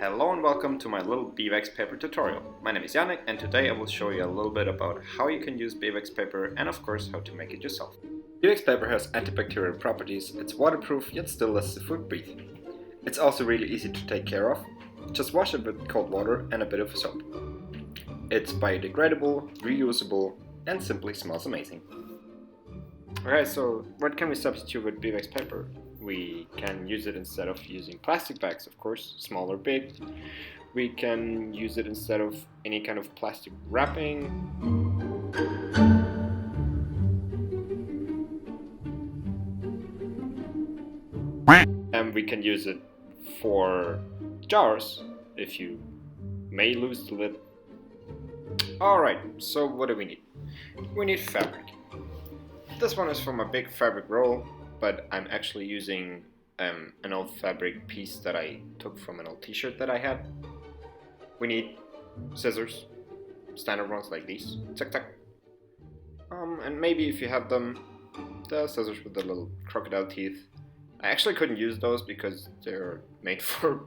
Hello and welcome to my little beeswax paper tutorial. My name is Janek and today I will show you a little bit about how you can use beeswax paper and of course how to make it yourself. Beeswax paper has antibacterial properties, it's waterproof yet still lets the food breathe. It's also really easy to take care of. Just wash it with cold water and a bit of soap. It's biodegradable, reusable and simply smells amazing. Alright, so what can we substitute with beeswax paper? We can use it instead of using plastic bags, of course, small or big. We can use it instead of any kind of plastic wrapping. And we can use it for jars if you may lose the lid. Alright, so what do we need? We need fabric. This one is from a big fabric roll, but I'm actually using an old fabric piece that I took from an old t-shirt that I had. We need scissors, standard ones like these, tuck tuck. And maybe if you have them, the scissors with the little crocodile teeth. I actually couldn't use those because they're made for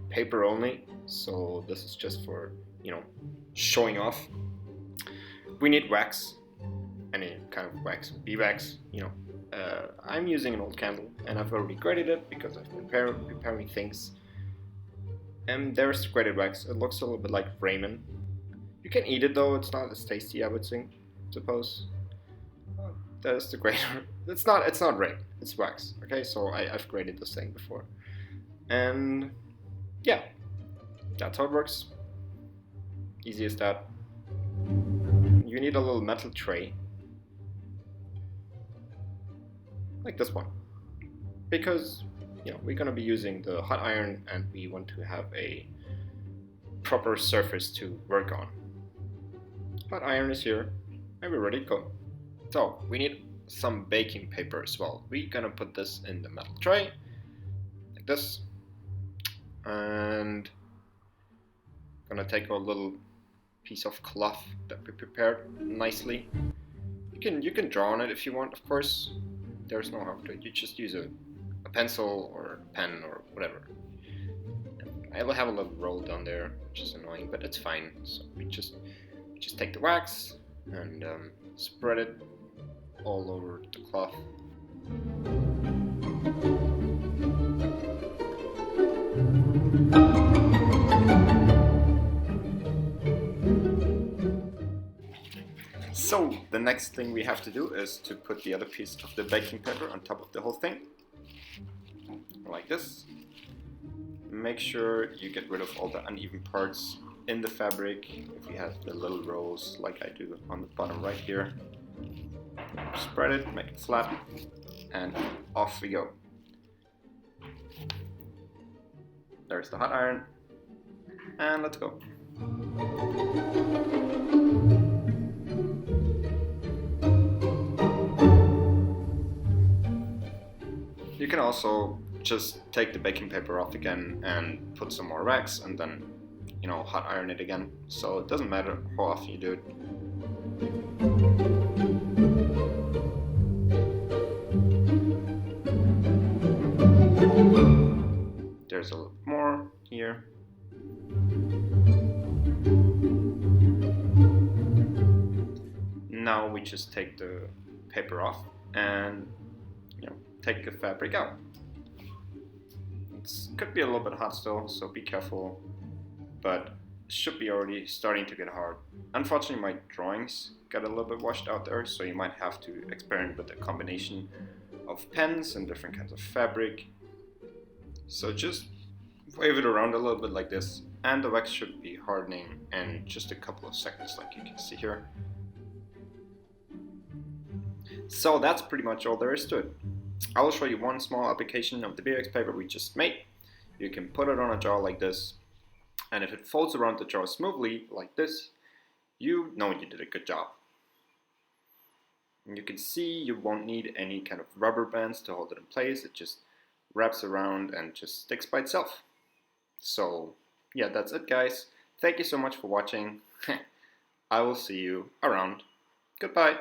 paper only, so this is just for, showing off. We need wax, any kind of wax, beeswax, I'm using an old candle and I've already graded it because I've been preparing things. And there's graded wax. It looks a little bit like ramen. You can eat it though, it's not as tasty, I would suppose. There's the grader. It's not ramen, it's wax. Okay, so I've graded this thing before. And yeah, that's how it works. Easy as that. You need a little metal tray. Like this one, because we're gonna be using the hot iron and we want to have a proper surface to work on. Hot iron is here and we're ready to go. So we need some baking paper as well. We're gonna put this in the metal tray like this, and gonna take our little piece of cloth that we prepared nicely. You can draw on it if you want, of course. There's no harm to it. You just use a pencil or a pen or whatever. I will have a little roll down there, which is annoying, but it's fine. So we just take the wax and spread it all over the cloth. So the next thing we have to do is to put the other piece of the baking paper on top of the whole thing, like this. Make sure you get rid of all the uneven parts in the fabric. If you have the little rolls like I do on the bottom right here, spread it, make it flat, and off we go. There's the hot iron, and let's go. You can also just take the baking paper off again and put some more wax and then, hot iron it again. So it doesn't matter how often you do it. There's a little more here. Now we just take the paper off and take the fabric out. It could be a little bit hot still, so be careful, but it should be already starting to get hard. Unfortunately, my drawings got a little bit washed out there, so you might have to experiment with a combination of pens and different kinds of fabric. So just wave it around a little bit like this, and the wax should be hardening in just a couple of seconds, like you can see here. So that's pretty much all there is to it. I will show you one small application of the beeswax paper we just made. You can put it on a jar like this, and if it folds around the jar smoothly like this, you know you did a good job. And you can see you won't need any kind of rubber bands to hold it in place. It just wraps around and just sticks by itself. So yeah, that's it guys. Thank you so much for watching. I will see you around. Goodbye.